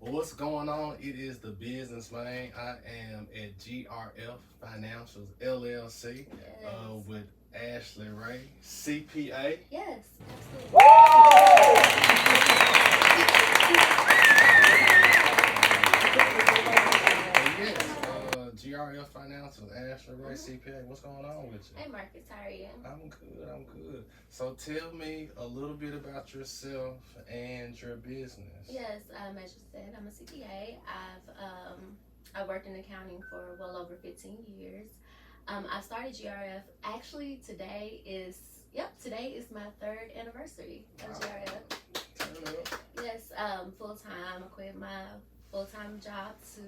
Well, what's going on? It is the Businessmane. I am at GRF Financials LLC Yes. with Ashley Ray, CPA. Yes, absolutely. Yes, GRF Financials, Ashley Ray, CPA. What's going on with you? Hey Marcus, how are you? I'm good. I'm good. So tell me a little bit about yourself and your business. Yes, as you said, I'm a CPA. I worked in accounting for well over 15 years. I started GRF. Actually, today is my third anniversary of GRF. Turn up. Yes, full time. I quit my full time job to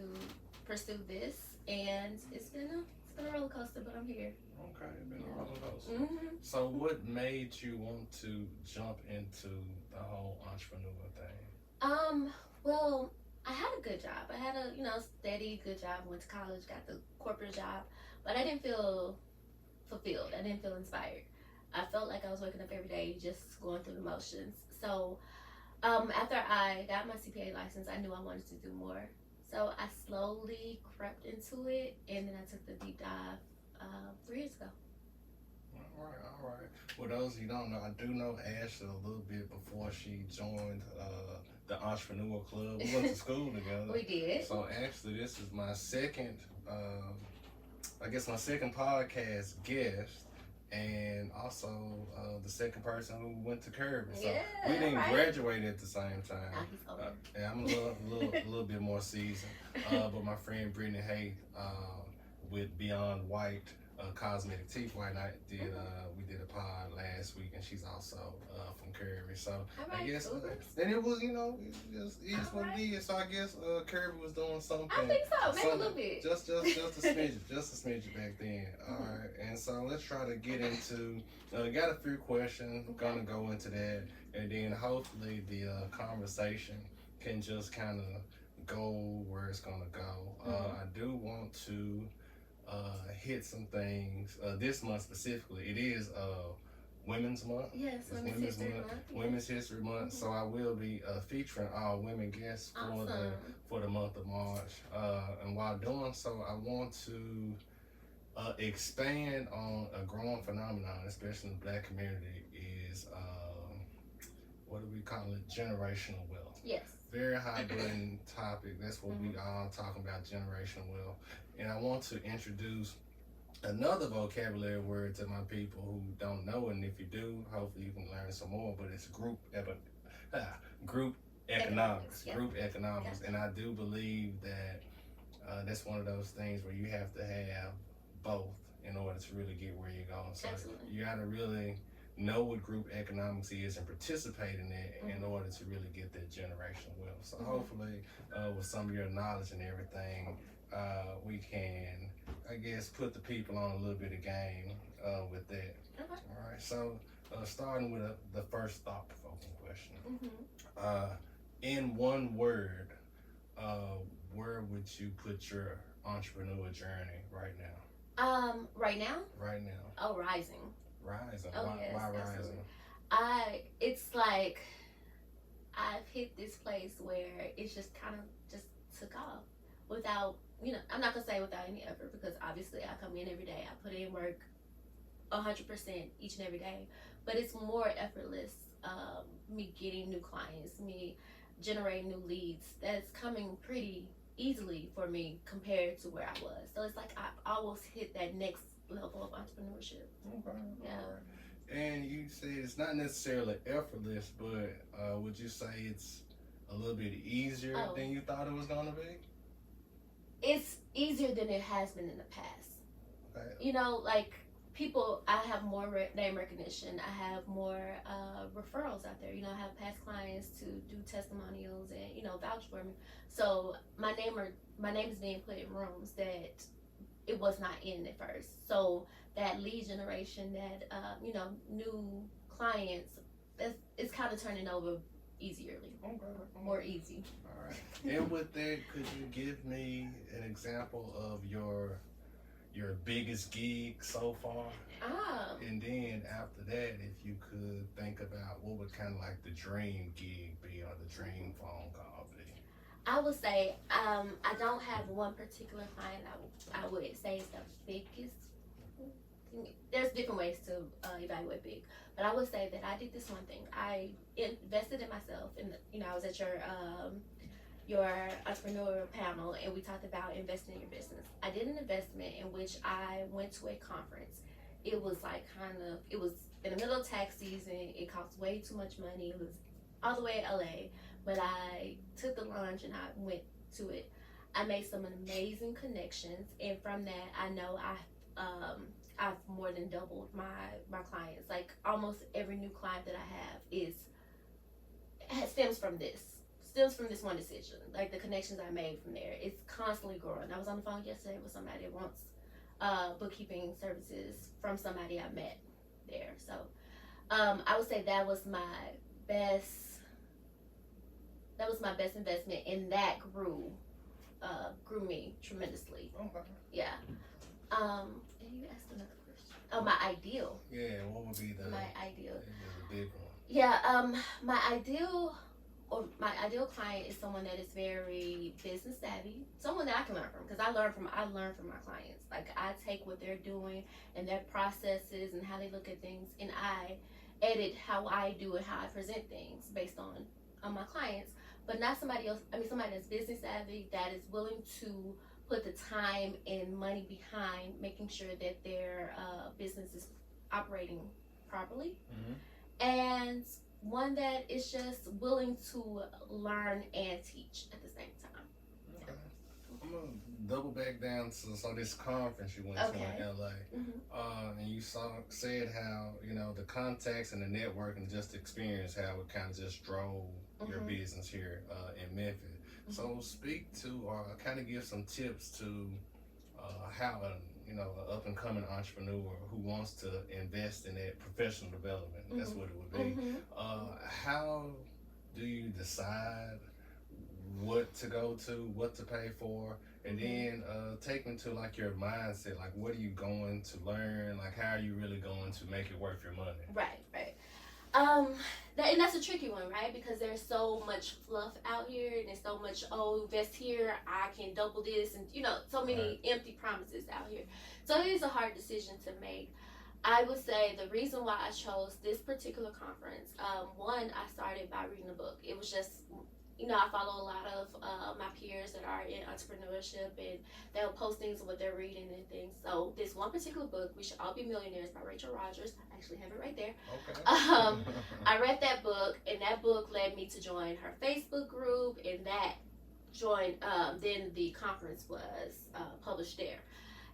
pursue this, and it's been a roller coaster, but I'm here. Okay, been a roller coaster. Hmm. So, what made you want to jump into the whole entrepreneur thing? Well, I had a good job. I had a steady good job. Went to college, got the corporate job, but I didn't feel fulfilled. I didn't feel inspired. I felt like I was waking up every day just going through the motions. So after I got my CPA license, I knew I wanted to do more. So I slowly crept into it, and then I took the deep dive 3 years ago. All right, all right. For those of you who don't know, I do know Ashley a little bit before she joined the Entrepreneur Club. We went to school together. We did. So, actually, this is my second, I guess, my second podcast guest. And also the second person who went to Kirby. So Yeah, we didn't right. graduate at the same time. Now he's older. Yeah, I'm a little bit more seasoned. But my friend Brittany Hay with Beyond White Cosmetic Teeth Whitening we did a pod last week, and she's also from Kirby. So All I right, guess cool. and it was it just is what it is. So I guess Kirby was doing something. I think so. Maybe a little bit. Just a smidge, just a smidge back then. All right, and so let's try to get into. Got a few questions. Okay. Gonna go into that, and then hopefully the conversation can just kind of go where it's gonna go. I do want to hit some things this month specifically. It is Women's Month. Yes, It's Women's History Month. Women's History Month. So I will be featuring all women guests Awesome. for the month of March. And while doing so, I want to expand on a growing phenomenon, especially in the Black community, is what do we call it? Generational wealth. Yes. Very high button topic. That's what we all talking about, generational wealth. And I want to introduce another vocabulary word to my people who don't know it. And if you do, hopefully you can learn some more. But it's group economics. Yeah. Group economics. Okay. And I do believe that that's one of those things where you have to have both in order to really get where you're going. So Absolutely. you got to really know what group economics is and participate in it in order to really get that generational wealth. So hopefully with some of your knowledge and everything, we can, I guess, put the people on a little bit of game with that. Okay. All right, so starting with the first thought-provoking question. Mm-hmm. In one word, where would you put your entrepreneur journey right now? Right now? Right now. Oh, rising. Rising. Oh, why yes, rising? absolutely. It's like I've hit this place where it's just kind of just took off without, I'm not gonna say without any effort, because obviously I come in every day, I put in work 100% each and every day, but it's more effortless. Me getting new clients, me generating new leads, that's coming pretty easily for me compared to where I was. So it's like I almost hit that next level of entrepreneurship. Okay. Yeah. All right. And you said it's not necessarily effortless, but would you say it's a little bit easier Oh. than you thought it was going to be? It's easier than it has been in the past. Okay. Like people, I have more name recognition. I have more referrals out there. I have past clients to do testimonials and vouch for me. So my name is being put in rooms that it was not in at first. So that lead generation, that new clients, it's kind of turning over easierly, Okay. more easy. All right. And with that, could you give me an example of your biggest gig so far? And then after that, if you could think about what would kind of like the dream gig be or the dream phone call be. I would say I don't have one particular client I would say is the biggest. There's different ways to evaluate big, but I would say that I did this one thing. I invested in myself, and I was at your entrepreneurial panel, and we talked about investing in your business. I did an investment in which I went to a conference. It was like it was in the middle of tax season. It cost way too much money. It was all the way to LA, but I took the lunch and I went to it. I made some amazing connections, and from that, I know I've more than doubled my clients. Like almost every new client that I have stems from this one decision. Like the connections I made from there, it's constantly growing. I was on the phone yesterday with somebody that wants bookkeeping services from somebody I met there. So I would say that was my best investment, and that grew me tremendously. Okay. Yeah. And you asked another question. Oh, my ideal. Yeah, what would be my ideal? The big one. Yeah. My ideal client is someone that is very business savvy, someone that I can learn from, because I learn from my clients. Like I take what they're doing and their processes and how they look at things, and I edit how I do and how I present things based on my clients. But not somebody else. I mean, somebody that's business savvy, that is willing to put the time and money behind making sure that their business is operating properly, and one that is just willing to learn and teach at the same time. Okay. I'm gonna double back down to this conference you went to in LA, and you said how the contacts and the network and just the experience, how it kind of just drove your business here in Memphis. So speak to or kind of give some tips to how an up and coming entrepreneur who wants to invest in that professional development. That's what it would be. How do you decide what to go to, what to pay for, and then take me to like your mindset, like what are you going to learn, like how are you really going to make it worth your money? Right. And that's a tricky one, right? Because there's so much fluff out here, and there's so much, invest here, I can double this, and so many empty promises out here. So it is a hard decision to make. I would say the reason why I chose this particular conference, one, I started by reading a book. It was just, I follow a lot of my peers that are in entrepreneurship, and they'll post things of what they're reading and things. So this one particular book, We Should All Be Millionaires by Rachel Rogers, I actually have it right there. Okay. I read that book, and that book led me to join her Facebook group, and that then the conference was published there.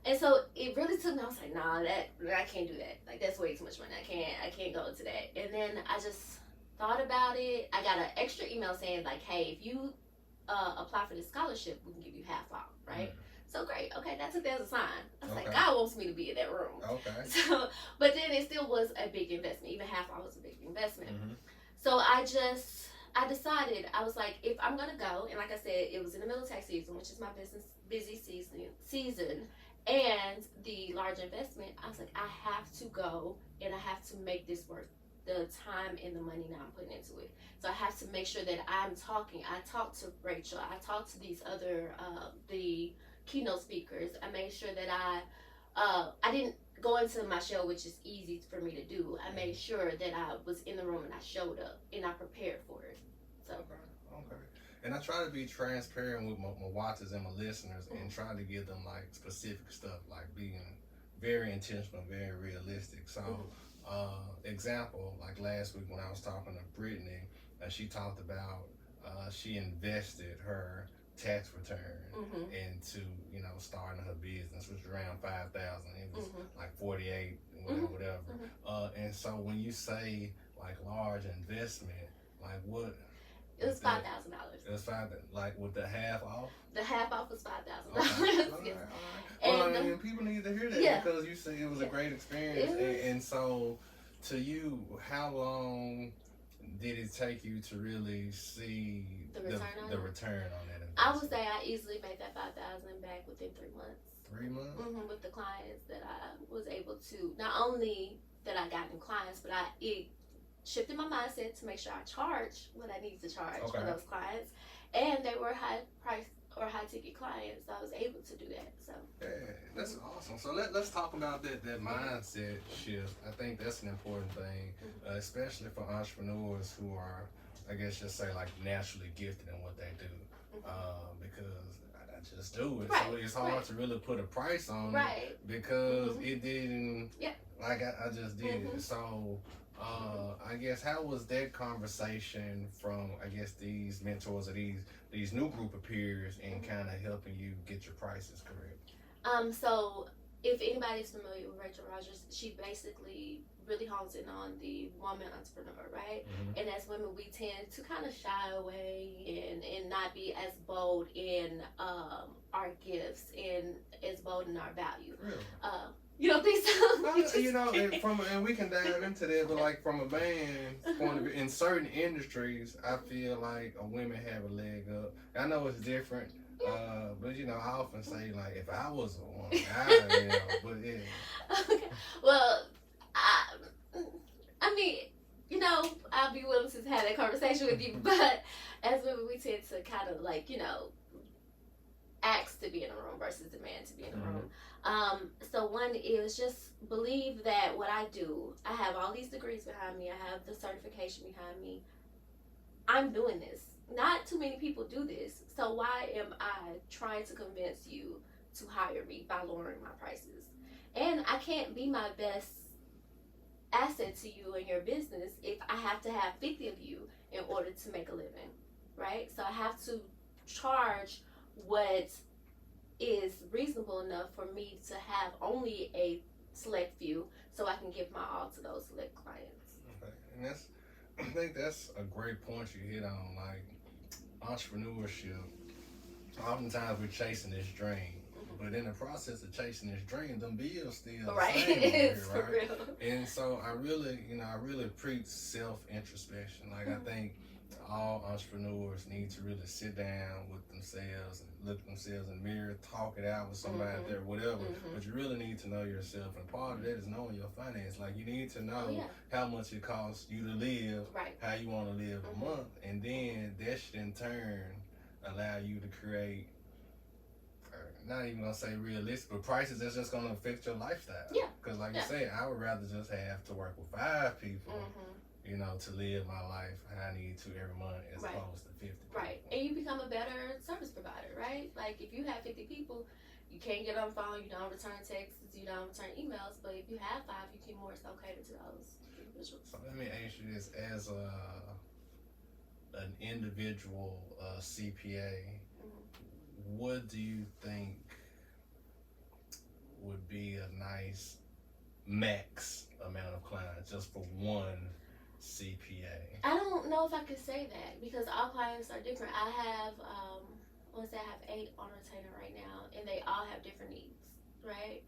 And so it really took me, I was like, nah, I can't do that. Like, that's way too much money. I can't go to that. And then I just thought about it. I got an extra email saying like, hey, if you apply for this scholarship, we can give you half off, right? So great. Okay, I took that as a sign. I was like, God wants me to be in that room. Okay. So, but then it still was a big investment. Even half off was a big investment. So I decided, I was like, if I'm gonna go, and like I said, it was in the middle of tax season, which is my busy season, and the large investment. I was like, I have to go, and I have to make this work. The time and the money that I'm putting into it. So I have to make sure that I'm talking. I talked to Rachel. I talked to these other the keynote speakers. I made sure that I didn't go into my shell, which is easy for me to do. I made sure that I was in the room and I showed up and I prepared for it. So. Okay. And I try to be transparent with my watchers and my listeners, and try to give them like specific stuff, like being very intentional, very realistic. So. Example, like last week when I was talking to Brittany, she talked about she invested her tax return into starting her business, which was around $5,000. It was like 48, whatever. And so when you say like large investment, like what? It was $5,000. It was like with the half off. The half off was $5,000. Okay. All right. Well, I mean, people need to hear that because you said it was a great experience, and so to you, how long did it take you to really see the return on that investment? I would say I easily made that $5,000 back within 3 months. 3 months? With the clients that I was able to, not only that I got new clients, but it shifted my mindset to make sure I charge what I need to charge for those clients. and they were high price or high ticket clients. So I was able to do that. So Yeah, that's awesome. So let's talk about that mindset shift. I think that's an important thing, especially for entrepreneurs who are, I guess, just say like naturally gifted in what they do, because I just do it. Right, So it's hard to really put a price on it because it didn't. Yeah. Like I just did it. So. I guess how was that conversation from I guess these mentors or these new group of peers and kind of helping you get your prices correct? So if anybody's familiar with Rachel Rogers, she basically really hones in on the woman entrepreneur, right? And as women, we tend to kind of shy away and not be as bold in our gifts and as bold in our value. Really? You don't think so? You know, and we can dive into that, but like from a man's point of view, in certain industries, I feel like women have a leg up. I know it's different, but you know, I often say like, if I was a woman, but yeah. Okay. Well, I mean, you know, I'll be willing to have that conversation with you, but as women, we tend to kind of like, you know, ask to be in a room versus demand to be in a room. So one is just believe that what I do, I have all these degrees behind me, I have the certification behind me. I'm doing this. Not too many people do this. So why am I trying to convince you to hire me by lowering my prices? And I can't be my best asset to you and your business if I have to have 50 of you in order to make a living, right? So I have to charge what is reasonable enough for me to have only a select few so I can give my all to those select clients. Okay. And I think that's a great point you hit on, like entrepreneurship. Oftentimes we're chasing this dream, but in the process of chasing this dream, them bills still the same It's over here, right? for real. And so I really preach self-introspection. Like I think all entrepreneurs need to really sit down with themselves and look themselves in the mirror, talk it out with somebody out there, whatever. But you really need to know yourself, and part of that is knowing your finance. Like you need to know how much it costs you to live, how you want to live a month, and then that should in turn allow you to create, not even gonna say realistic, but prices that's just gonna affect your lifestyle. Yeah. Because like you said, I would rather just have to work with 5 people, you know, to live my life how I need to every month as opposed to 50 people. Right. And you become a better service provider, right? Like if you have 50 people, you can't get on the phone, you don't return texts, you don't return emails, but if you have 5, you can more so cater to those individuals. So let me ask you this, as an individual CPA, what do you think would be a nice max amount of clients just for one CPA? I don't know if I could say that because all clients are different. I have, I have 8 on retainer right now, and they all have different needs, right?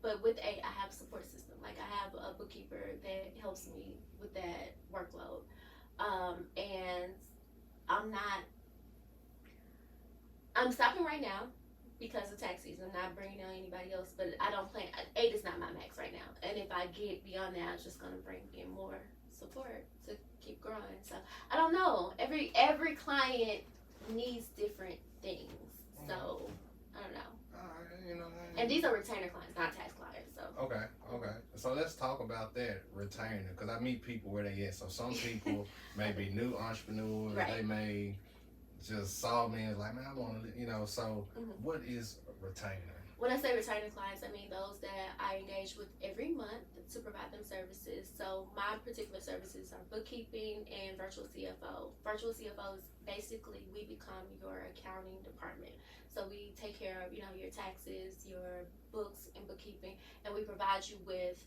But with 8, I have a support system. Like I have a bookkeeper that helps me with that workload, and I'm stopping right now because of tax season. I'm not bringing on anybody else, but I don't plan. 8 is not my max right now, and if I get beyond that, I'm just gonna bring in more support to keep growing. So I don't know. Every client needs different things, so I don't know. And these are retainer clients, not tax clients. So okay. So let's talk about that retainer, because I meet people where they at. So some people may be new entrepreneurs. They may just saw me and like, man, I want to, you know. So what is a retainer? When I say retainer clients, I mean those that I engage with every month to provide them services. So my particular services are bookkeeping and virtual CFO. Virtual CFO is basically we become your accounting department. So we take care of, you know, your taxes, your books and bookkeeping, and we provide you with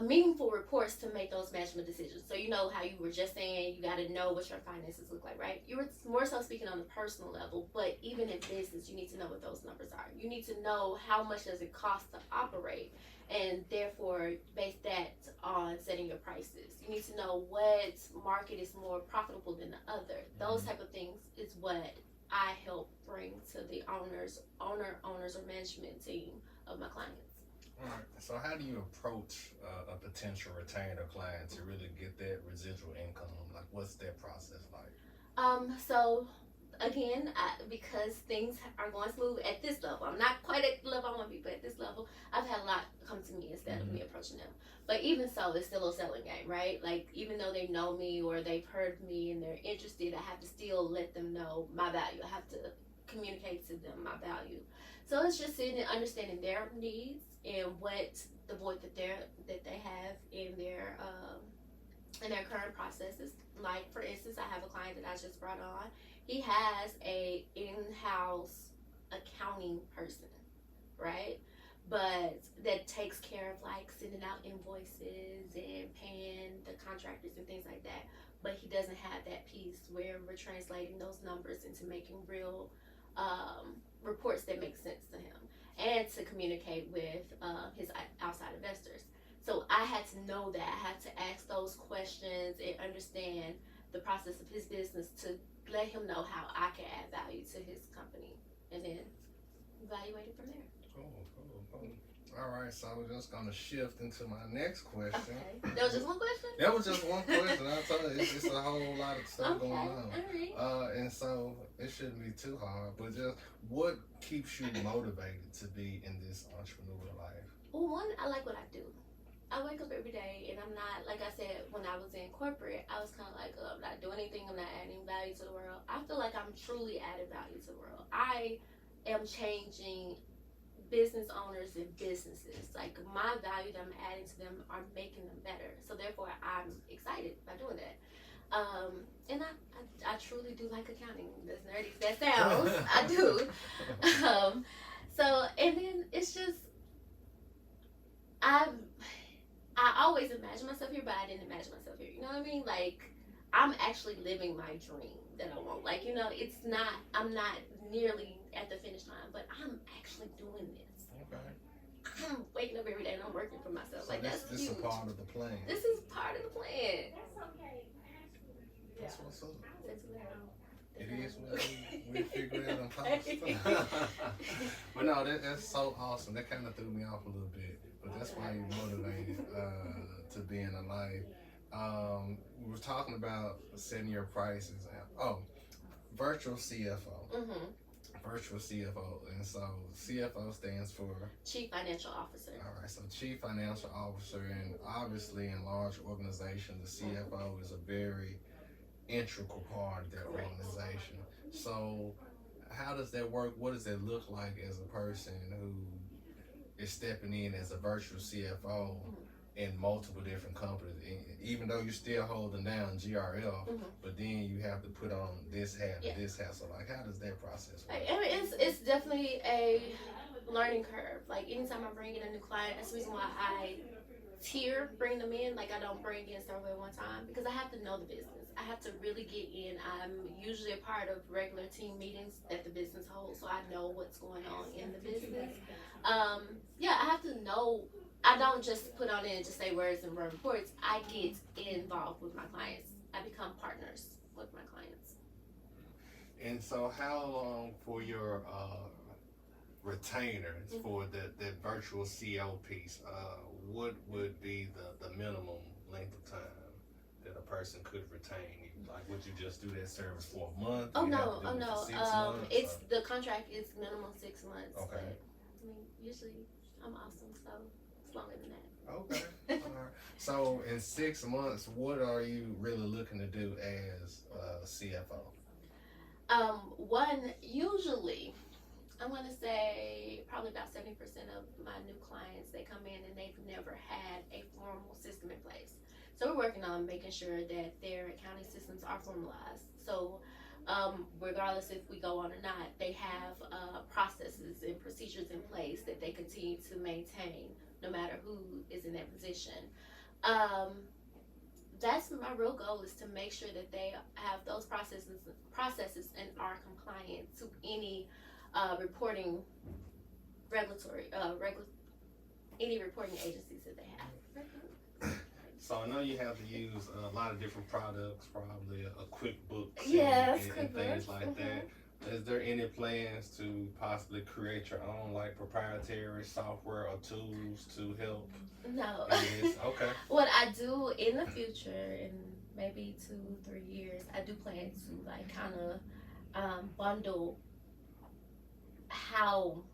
meaningful reports to make those management decisions. So you know how you were just saying you got to know what your finances look like, right? You were more so speaking on the personal level, but even in business, you need to know what those numbers are. You need to know how much does it cost to operate, and therefore base that on setting your prices. You need to know what market is more profitable than the other. Those type of things is what I help bring to the owners or management team of my clients. All right. So how do you approach a potential retainer client to really get that residual income? Like, what's that process like? So again, because things are going smooth at this level, I'm not quite at the level I want to be, but at this level, I've had a lot come to me instead of me approaching them. But even so, it's still a selling game, right? Like, even though they know me or they've heard me and they're interested, I have to still let them know my value. I have to communicate to them my value. So it's just sitting and understanding their needs and what the void that they have in their current processes. Like, for instance, I have a client that I just brought on. He has a in-house accounting person, right? But that takes care of like sending out invoices and paying the contractors and things like that. But he doesn't have that piece where we're translating those numbers into making real reports that make sense to him and to communicate with his outside investors. So I had to know that. I had to ask those questions and understand the process of his business to let him know how I can add value to his company, and then evaluate it from there. Cool. All right, so we're just gonna shift into my next question. Okay. That was just one question? That was just one question. I told you it's a whole lot of stuff going on. All right. And so it shouldn't be too hard, but just what keeps you motivated to be in this entrepreneurial life? Well, one, I like what I do. I wake up every day and I'm not, like I said, when I was in corporate, I was kind of like, I'm not doing anything, I'm not adding value to the world. I feel like I'm truly adding value to the world. I am changing business owners and businesses. Like, my value that I'm adding to them are making them better. So therefore, I'm excited by doing that. And I truly do like accounting. As nerdy as that sounds, I do. So, and then it's just, I always imagined myself here, but I didn't imagine myself here. You know what I mean? Like, I'm actually living my dream that I want. Like, you know, it's not, I'm not nearly at the finish line, but I'm actually doing this. Okay. I'm waking up every day and I'm working for myself. So like, this huge. This is a part of the plan. This is part of the plan. That's what's up. That's what It is what we figure it out and post. But no, that's so awesome. That kind of threw me off a little bit. But that's why you're motivated to be in a life. We were talking about setting your prices out. Oh, virtual CFO. Mm-hmm. Virtual CFO. And so CFO stands for? Chief Financial Officer. All right, so Chief Financial Officer. And obviously in large organizations, the CFO is a very integral part of their organization. So how does that work? What does that look like as a person who is stepping in as a virtual CFO in multiple different companies, even though you're still holding down GRF, but then you have to put on this hat and this hat. So like, how does that process work? I mean, it's definitely a learning curve. Like, anytime I bring in a new client, that's the reason why I bring them in. Like, I don't bring in several at one time, because I have to know the business. I have to really get in. I'm usually a part of regular team meetings that the business holds, so I know what's going on in the business. I have to know. I don't just put on in and just say words and run reports. I get involved with my clients. I become partners with my clients. And so how long for your retainers for that virtual CO piece, what would be the minimum length of time that a person could retain you? Like, would you just do that service for a month? Oh no. It's the contract is minimum 6 months. Okay. But, I mean, usually I'm awesome, so it's longer than that. Okay. All right. So in 6 months, what are you really looking to do as a CFO? Usually, I'm going to say probably about 70% of my new clients, they come in and they've never had a formal system in place. So we're working on making sure that their accounting systems are formalized. So regardless if we go on or not, they have processes and procedures in place that they continue to maintain no matter who is in that position. That's my real goal, is to make sure that they have those processes and are compliant to any reporting any reporting agencies that they have. So I know you have to use a lot of different products, probably a QuickBooks Yes, and things like that. Is there any plans to possibly create your own like proprietary software or tools to help No. in this? Okay. What I do in the future, in maybe 2-3 years, I do plan to like kind of bundle how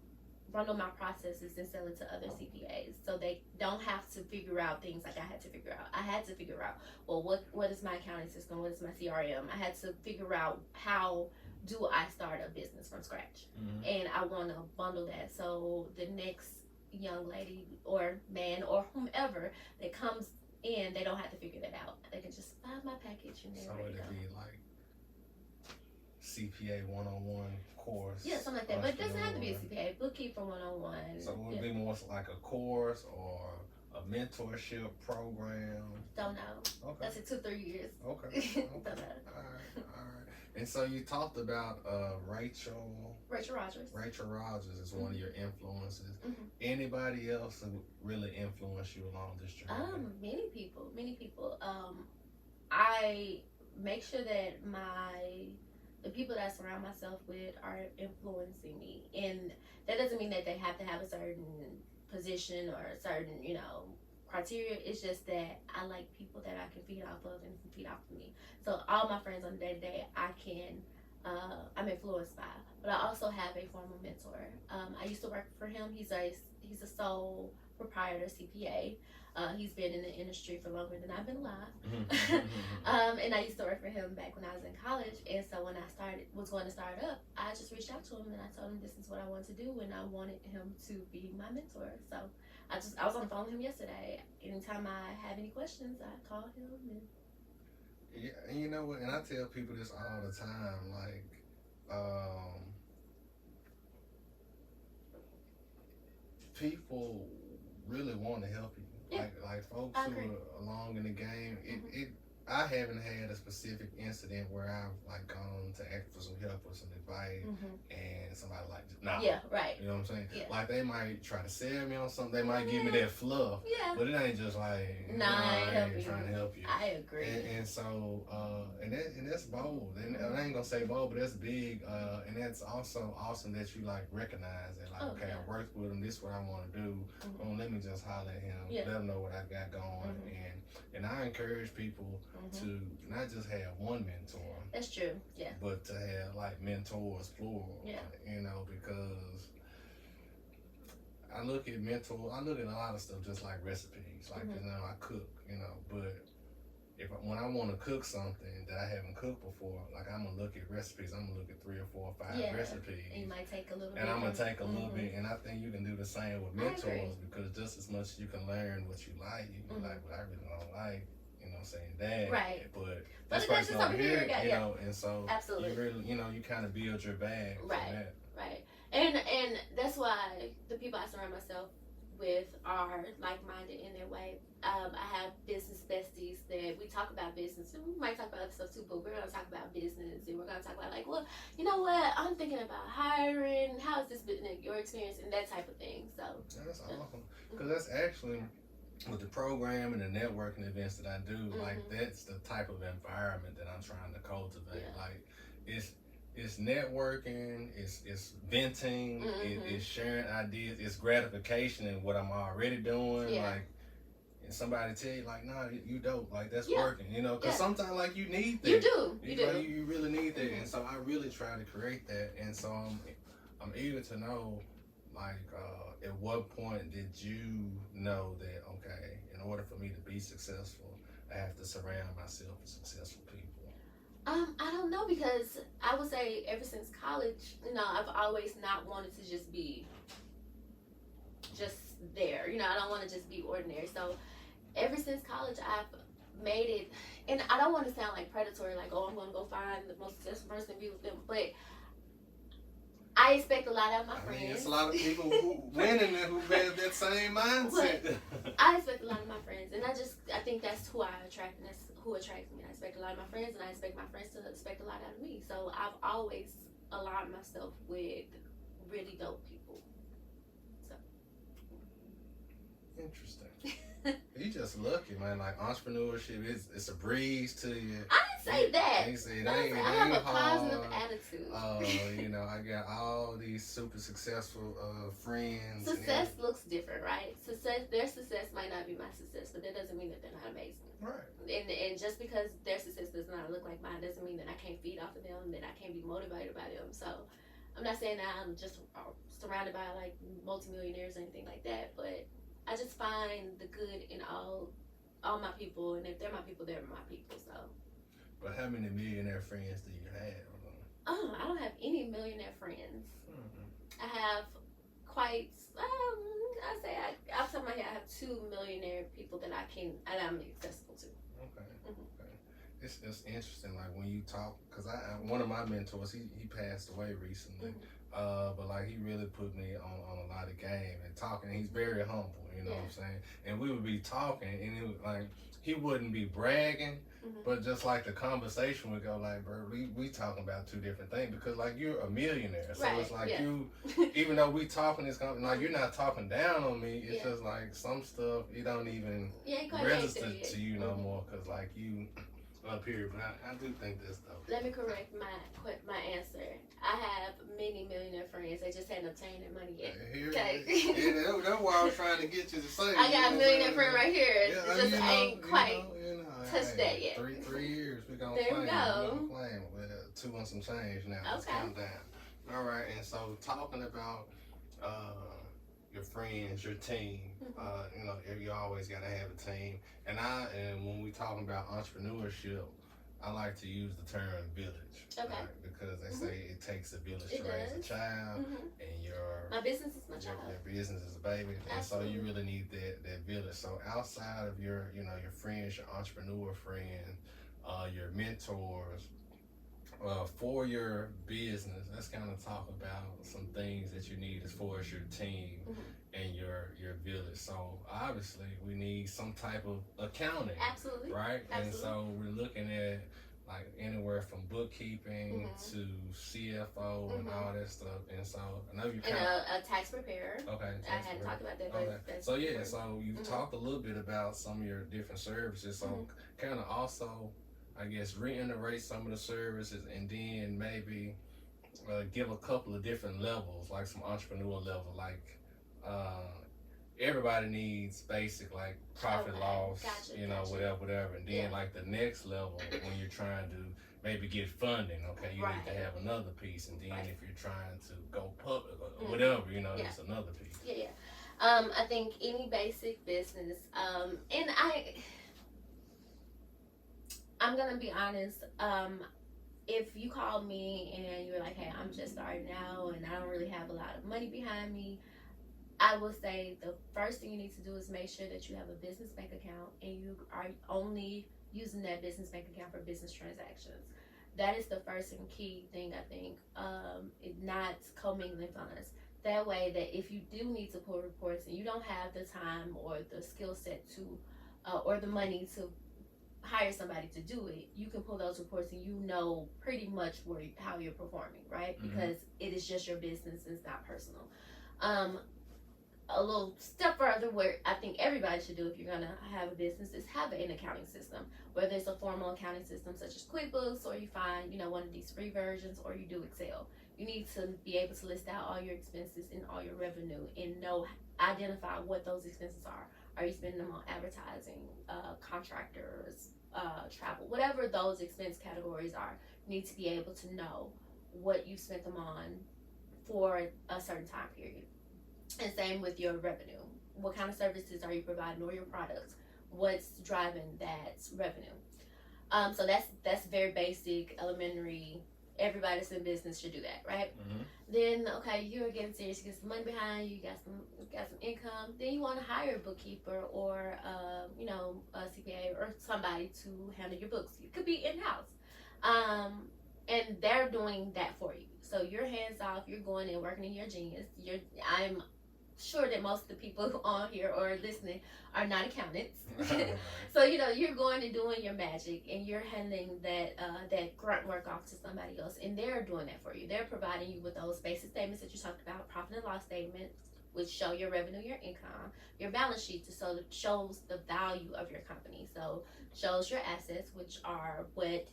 bundle my processes and sell it to other CPAs, so they don't have to figure out things like I had to figure out. I had to figure out, well, what is my accounting system? What is my CRM? I had to figure out how do I start a business from scratch, and I want to bundle that so the next young lady or man or whomever that comes in, they don't have to figure that out. They can just buy my package and So they're ready to it'd go. be like CPA 101 course. Yeah, something like that. But it doesn't have to be a entrepreneur. CPA. Bookkeeper 101. So it would Yeah. be more like a course or a mentorship program. Don't know. Okay. That's in 2-3 years. Okay. Don't know. All right. And so you talked about Rachel Rachel Rogers. Rogers is one of your influences. Mhm. Anybody else who really influenced you along this journey? Many people. I make sure that the people that I surround myself with are influencing me, and that doesn't mean that they have to have a certain position or a certain, criteria. It's just that I like people that I can feed off of and can feed off of me. So all my friends on the day to day, I'm influenced by. But I also have a former mentor. I used to work for him. He's a sole proprietor CPA. He's been in the industry for longer than I've been alive. And I used to work for him back when I was in college. And so when I was going to start up, I just reached out to him and I told him this is what I want to do, and I wanted him to be my mentor. So I was on the phone with him yesterday. Anytime I have any questions, I call him. Yeah, and you know what? And I tell people this all the time. Like, people really want to help you. Yeah. Like folks who are along in the game. I haven't had a specific incident where I've like gone to ask for some help or some advice, and somebody like, nah. Yeah, right. You know what I'm saying? Yeah. Like they might try to sell me on something. They might give me that fluff. Yeah. But it ain't just like, I ain't trying to help you. I agree. And so, and that's bold. And I ain't gonna say bold, but that's big. And that's also awesome that you like recognize that. Like, okay, I worked with him. This is what I want to do. Let me just holler at him. Yeah. Let him know what I got going. And I encourage people to not just have one mentor. That's true. Yeah. But to have like mentors plural. Yeah. Because I look at a lot of stuff just like recipes. Like, I cook, but when I want to cook something that I haven't cooked before, like I'm gonna look at recipes. I'm gonna look at 3 or 4 or 5 recipes. And you might take a little bit. And I'm gonna take a little bit, and I think you can do the same with mentors, because just as much as you can learn what you like, you can be like, but I really don't like, saying that. Right. But this person over here, and so absolutely. You really, you kind of build your bag. Right. Right. And that's why the people I surround myself with are like-minded in their way. I have business besties that we talk about business, and we might talk about other stuff too, but we're going to talk about business, and we're going to talk about like, well, you know what, I'm thinking about hiring, how has this been your experience, and that type of thing. So that's awesome, because that's actually with the program and the networking events that I do, like that's the type of environment that I'm trying to cultivate. Like it's networking, it's venting, it's sharing ideas, it's gratification in what I'm already doing. Like, and somebody tell you like, nah, you dope, like that's working, because sometimes like you need that. You do. You really need that, and so I really try to create that, and so I'm eager to know, like, at what point did you know that, okay, in order for me to be successful, I have to surround myself with successful people? I don't know, because I would say ever since college, I've always not wanted to just be just there. I don't want to just be ordinary. So ever since college, I've made it, and I don't want to sound like predatory, like, oh, I'm going to go find the most successful person and be with them, but I expect a lot out of my friends. It's a lot of people who winning and who have that same mindset. I expect a lot of my friends, and I think that's who I attract, and that's who attracts me. I expect a lot of my friends, and I expect my friends to expect a lot out of me. So I've always aligned myself with really dope people. So interesting. You just lucky, man. Like entrepreneurship, it's a breeze to you. I didn't say that. They say it I ain't, said it I have ain't a positive hard. attitude. You know, I got all these super successful friends. Success looks different, right? Their success might not be my success, but that doesn't mean that they're not amazing. Right. And just because their success does not look like mine doesn't mean that I can't feed off of them, that I can't be motivated by them. So I'm not saying that I'm just surrounded by like multimillionaires or anything like that, but I just find the good in all my people, and if they're my people, they're my people. So. But how many millionaire friends do you have? Oh, I don't have any millionaire friends. Mm-hmm. I have quite. I say off the top of my head, I have 2 millionaire people that I'm accessible to. Okay. Mm-hmm. Okay. It's interesting, like when you talk, because one of my mentors, he passed away recently. Mm-hmm. But like he really put me on a lot of game and talking. He's very humble, you know what I'm saying. And we would be talking, and it was like he wouldn't be bragging, but just like the conversation would go like, bro, we talking about 2 different things, because like you're a millionaire, so it's like you, even though we talking this like you're not talking down on me. It's just like some stuff you don't even register to you no more, because like you up here. But I do think this though. Let me correct my answer. I have many millionaire friends. They just hadn't obtained their money yet. Okay. That's why I was trying to get you to say. I got a millionaire friend right here. Yeah, Just ain't quite touched that yet. 3 years we gonna there claim. We go. We gonna claim with 2 and some change now. Let's count down. All right, and so talking about your friends, your team. You know, you always gotta have a team. And when we talking about entrepreneurship, I like to use the term village. Okay. Right? Because they say it takes a village to raise a child, and my business is my child. Your business is a baby, and so you really need that village. So outside of your friends, your entrepreneur friends, your mentors, for your business, let's kind of talk about some things that you need as far as your team and your village. So obviously we need some type of accounting. Absolutely. Right? Absolutely. And so we're looking at like anywhere from bookkeeping to CFO and all that stuff. And so I know you and a tax preparer. Okay. I hadn't talked about that. But so yeah, so you talked a little bit about some of your different services. So kind of also, I guess, reiterate some of the services, and then maybe give a couple of different levels, like some entrepreneur level, like everybody needs basic like profit loss, whatever, and then like the next level when you're trying to maybe get funding, okay, you need to have another piece, and then if you're trying to go public or whatever, it's another piece. I think any basic business, and I'm gonna be honest. If you called me and you're like, hey, I'm just starting out and I don't really have a lot of money behind me, I will say the first thing you need to do is make sure that you have a business bank account and you are only using that business bank account for business transactions. That is the first and key thing, I think, not commingling funds. That way that if you do need to pull reports and you don't have the time or the skill set to, or the money to hire somebody to do it, you can pull those reports and you know pretty much how you're performing, right? Because it is just your business, it's not personal. A little step further, where I think everybody should do if you're gonna have a business, is have an accounting system, whether it's a formal accounting system such as QuickBooks, or you find one of these free versions, or you do Excel. You need to be able to list out all your expenses and all your revenue and identify what those expenses are. Are you spending them on advertising, contractors, travel, whatever those expense categories are? You need to be able to know what you spent them on for a certain time period. And same with your revenue. What kind of services are you providing, or your products? What's driving that revenue? So that's very basic, elementary. Everybody that's in business should do that, right? Then you're getting serious. You get some money behind you. You got some income. Then you want to hire a bookkeeper or a CPA or somebody to handle your books. It could be in house, and they're doing that for you. So you're hands off. You're going and working in your genius. I'm sure that most of the people on here or listening are not accountants. So you're going and doing your magic, and you're handing that grunt work off to somebody else, and they're doing that for you. They're providing you with those basic statements that you talked about, profit and loss statement, which show your revenue, your income, your balance sheet, so it shows the value of your company. So shows your assets, which are what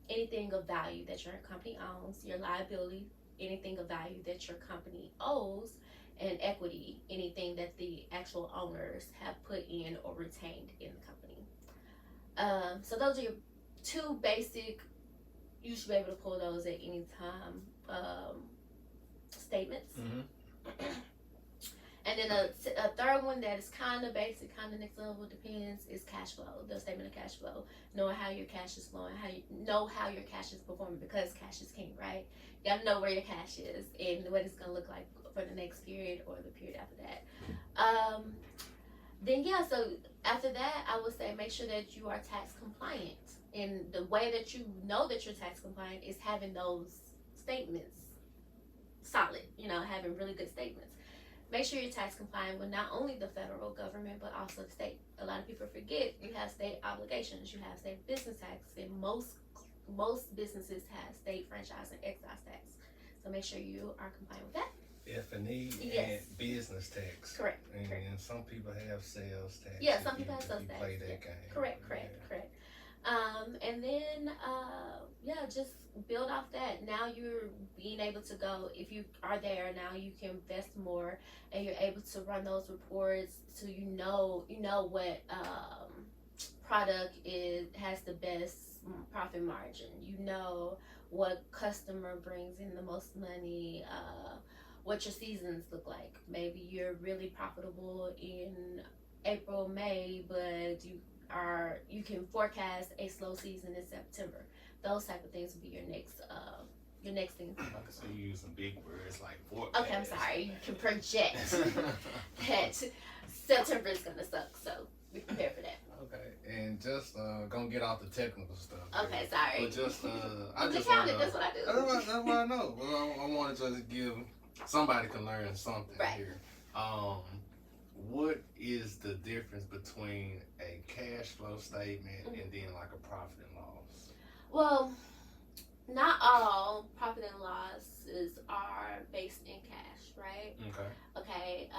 anything of value that your company owns, your liability, anything of value that your company owes, and equity, anything that the actual owners have put in or retained in the company. So those are your two basic, you should be able to pull those at any time, statements. And then a third one that is kind of basic, kind of next level, depends, is cash flow. The statement of cash flow, knowing how your cash is flowing, how you know how your cash is performing, because cash is king, right? You gotta know where your cash is and what it's gonna look like for the next period or the period after that. Then yeah, so after that, I would say make sure that you are tax compliant. And the way that you know that you're tax compliant is having those statements solid, having really good statements. Make sure you're tax compliant with not only the federal government, but also the state. A lot of people forget you have state obligations, you have state business tax, and most businesses have state franchise and excise tax. So make sure you are compliant with that. F&E Yes. and business tax. Correct. And some people have sales tax. Yeah, some people have sales tax. Play that game. Correct. And then, just build off that. Now you're being able to go, if you are there, now you can invest more and you're able to run those reports so you know what product has the best profit margin. You know what customer brings in the most money, what your seasons look like. Maybe you're really profitable in April, May, but you can forecast a slow season in September. Those type of things will be your next thing to focus So on. you using big words like forecast. Okay, I'm sorry. You can project that September is gonna suck, so be prepared for that. Okay, and just gonna get off the technical stuff. Okay, sorry. But just I Just just count wanna, it. That's what I do. That's what I know. Well, I want to just give somebody can learn something Right. here. What is the difference between a cash flow statement and then like a profit and loss? Well, not all profit and losses are based in cash, right? Okay.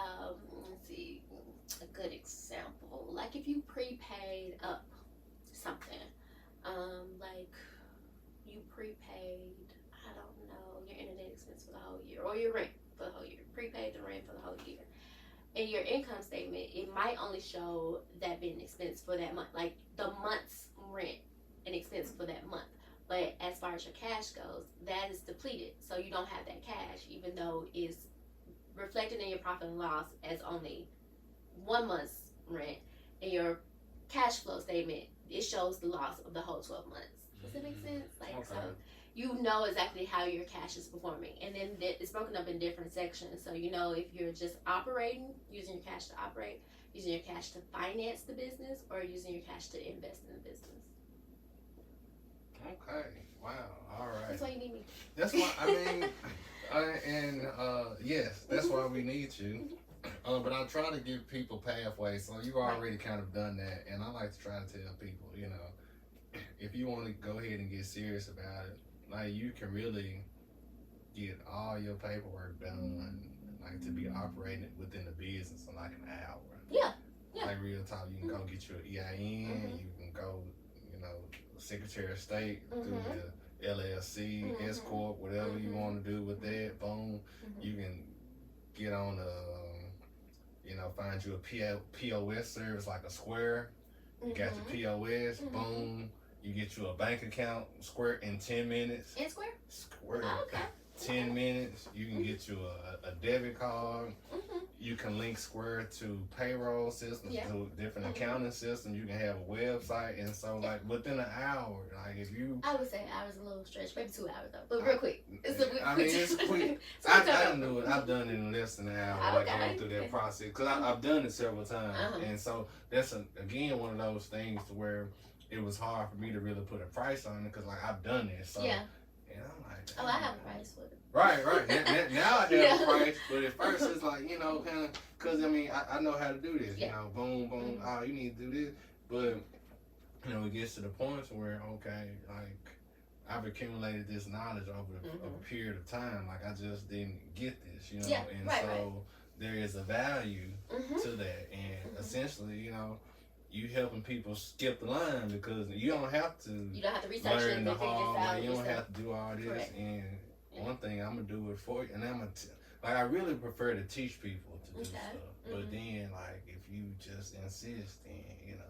Let's see a good example. Like if you prepaid up something, like you prepaid, I don't know, your internet expense for the whole year or your rent for the whole year. Prepaid the rent for the whole year. In your income statement, it might only show that being expense for that month, like the month's rent and expense for that month. But as far as your cash goes, that is depleted. So you don't have that cash, even though it's reflected in your profit and loss as only 1 month's rent. In your cash flow statement, it shows the loss of the whole 12 months. Does that make sense? So you know exactly how your cash is performing. And then it's broken up in different sections. So you know if you're just operating, using your cash to operate, using your cash to finance the business, or using your cash to invest in the business. Okay. Wow. All right. That's why you need me. That's why yes, that's why we need you. But I try to give people pathways. So you've already kind of done that, and I like to try to tell people, if you want to go ahead and get serious about it, like you can really get all your paperwork done, like to be operating within the business in like an hour. Yeah. Like real talk, you can go get your EIN, you can go, Secretary of State through the LLC, S Corp, whatever you want to do with that. Boom, you can get on find you a POS service like a Square. You got your POS, boom. You get you a bank account, Square, in 10 minutes. In Square? Square. Oh, okay. 10 minutes. You can get you a debit card. You can link Square to payroll systems, to different accounting systems. You can have a website. And so, like, within an hour, like, if you... I would say hours a little stretch. Maybe 2 hours, though. But real quick. It's quick. I knew it. I've done it in less than an hour, going through that process. Because I've done it several times. And so, that's, again, one of those things to where it was hard for me to really put a price on it because, like, I've done it. So, yeah. And I'm like, oh, I have a price for it. Right. Now I have a price, but at first it's like, kind of, because, I know how to do this. Boom, boom, you need to do this. But, it gets to the point where, okay, like, I've accumulated this knowledge over a period of time. Like, I just didn't get this, and so there is a value Mm-hmm. to that, and Mm-hmm. essentially, you helping people skip the line because you don't have to You don't have to research it learn and the figure this hard way. out You don't yourself. have to do all this. Correct. And Yeah. one thing I'm gonna do it for you, and like I really prefer to teach people to do Okay. stuff. But then, like, if you just insist, then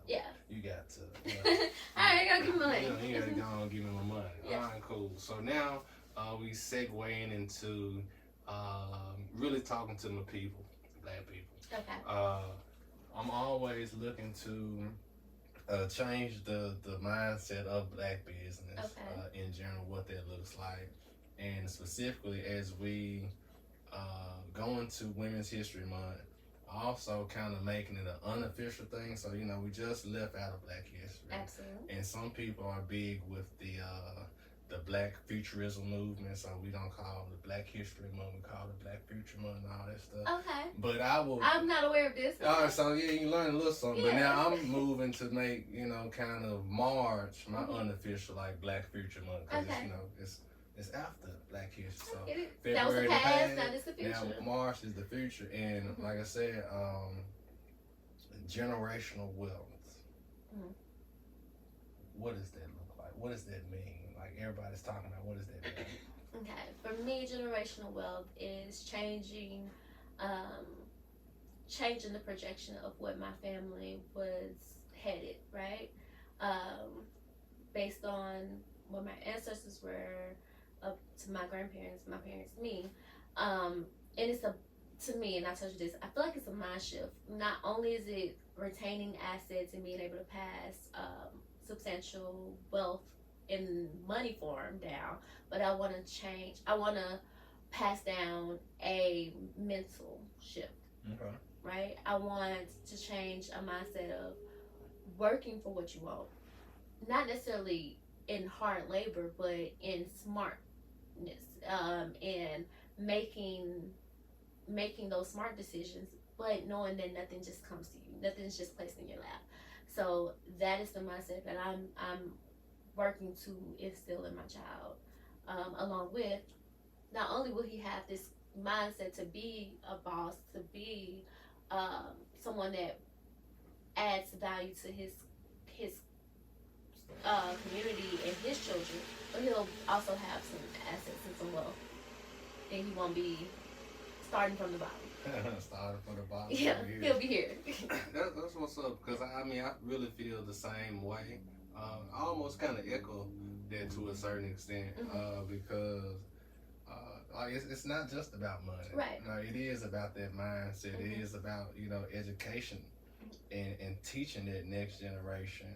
Yeah. you got to. All right, gotta give me money. You gotta go and give me my money. Yeah. All right, cool. So now we segueing into really talking to my people, black people. Okay. I'm always looking to change the mindset of black business in general, what that looks like, and specifically as we go into Women's History Month, also kind of making it an unofficial thing. So we just left out of Black History, Absolutely. and some people are big with the Black Futurism movement. So we don't call it Black History Month, we call it Black Future Month and all that stuff. Okay. But I'm not aware of this. All right, so yeah, you learn a little something. But Yeah. now I'm moving to make kind of March my unofficial like Black Future Month because it's after Black History. So That was the February past, now it's the future. now March is the future, and like I said, generational wealth. Mhm. What does that look like? What does that mean? Like everybody's talking about, what does that mean? Okay, for me, generational wealth is changing the projection of what my family was headed, right? Based on what my ancestors were, up to my grandparents, my parents, me. And it's to me, and I told you this, I feel like it's a mind shift. Not only is it retaining assets and being able to pass substantial wealth in money form down, but I want to pass down a mental shift. Okay. Right? I want to change a mindset of working for what you want. Not necessarily in hard labor, but in smartness, and making those smart decisions, but knowing that nothing just comes to you. Nothing's just placed in your lap. So that is the mindset that I'm working to instill in my child. Along with, not only will he have this mindset to be a boss, to be someone that adds value to his community and his children, but he'll also have some assets and some wealth, and he won't be starting from the bottom. Starting from the bottom. Yeah, he'll be here. That's what's up, because I really feel the same way. I almost kind of echo that to a certain extent, because it's not just about money. Right. It is about that mindset. It is about education and teaching that next generation.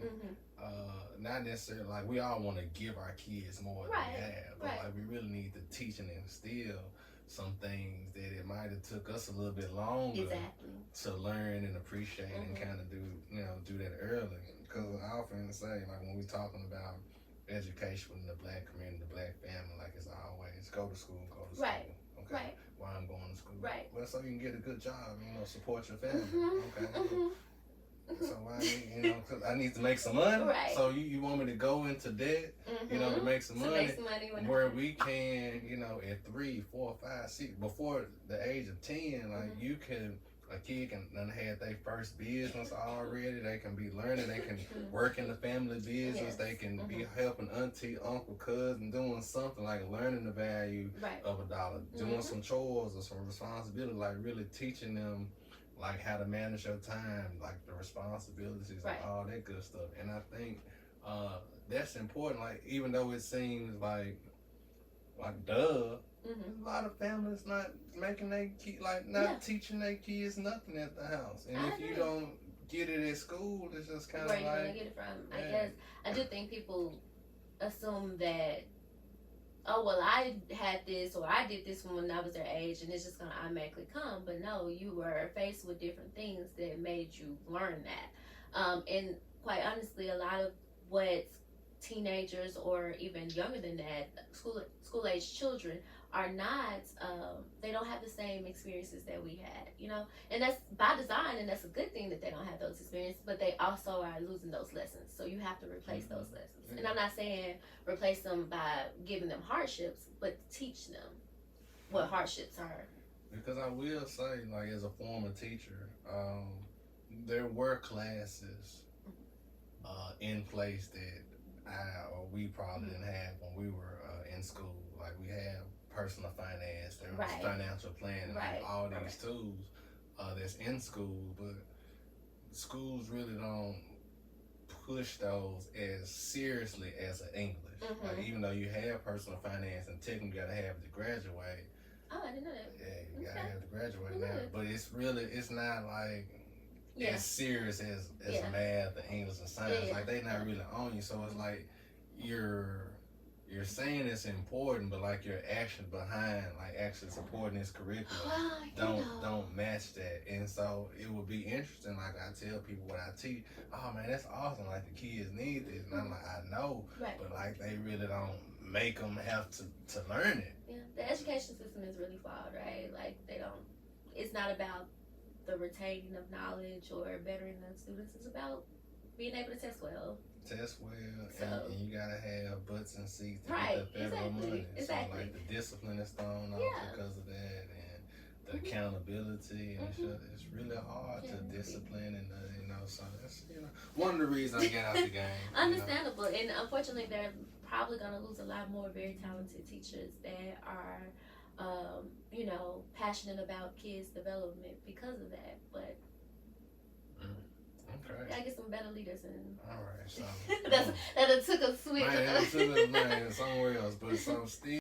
Not necessarily like we all want to give our kids more than we have, but like we really need to teach and instill some things that it might have took us a little bit longer to learn and appreciate and kind of do that early. Because I often say, like when we're talking about education in the black community, the black family, like it's always go to school. Right. Okay. Right. Why I'm going to school. Right. Well, so you can get a good job, support your family. Okay. So why, cause I need to make some money. Right. So you want me to go into debt, to make some money, where we can, at 3, 4, 5, 6, before the age of 10, like a kid can done had their first business already. They can be learning. They can work in the family business. Yes. They can be helping auntie, uncle, cousin, doing something like learning the value of $1, doing some chores or some responsibility, like really teaching them like how to manage your time, like the responsibilities and all that good stuff. And I think that's important. Like even though it seems like duh. A lot of families not making their kids, teaching their kids nothing at the house. And if you don't get it at school, it's just kind of like... Where are you going to get it from? I guess, I do think people assume that, oh, well, I had this or I did this when I was their age and it's just going to automatically come. But no, you were faced with different things that made you learn that. And quite honestly, a lot of what teenagers or even younger than that, school age children are not, they don't have the same experiences that we had, and that's by design, and that's a good thing that they don't have those experiences, but they also are losing those lessons, so you have to replace those lessons. And I'm not saying replace them by giving them hardships, but teach them what hardships are Because I will say, like, as a former teacher, there were classes in place that we probably didn't have when we were in school. Like, we have personal finance, there was Right. financial planning, Right. like all these Right. tools that's in school, but schools really don't push those as seriously as an English. Mhm. Like, even though you have personal finance and technically you gotta have it to graduate. Oh, I didn't know that. Yeah, you gotta Okay. have to graduate Well, now. good. But it's not like Yeah. as serious as Yeah. math and English and science. Yeah. Like, they not really on you. So it's like you're saying it's important, but like your action behind, like actually supporting this curriculum, Well, don't match that. And so it would be interesting. Like, I tell people what I teach, oh man, that's awesome. Like, the kids need this, and I'm like, I know, Right. but like they really don't make them have to learn it. Yeah, the education system is really flawed, right? Like, they don't. It's not about the retaining of knowledge or bettering the students. It's about being able to test well. Test well, So- and you gotta have butts and seats to Right, get the federal exactly, money. exactly. So like the discipline is thrown off Yeah. because of that, and the Mhm. accountability, and Mhm. shit. It's really hard to Yeah. discipline, and so that's one of the reasons I get out the game. Understandable, and unfortunately, they're probably going to lose a lot more very talented teachers that are, passionate about kids' development because of that. But Okay. I get some better leaders, and All right. So that took a switch. man, it took us, man, somewhere else, but so still.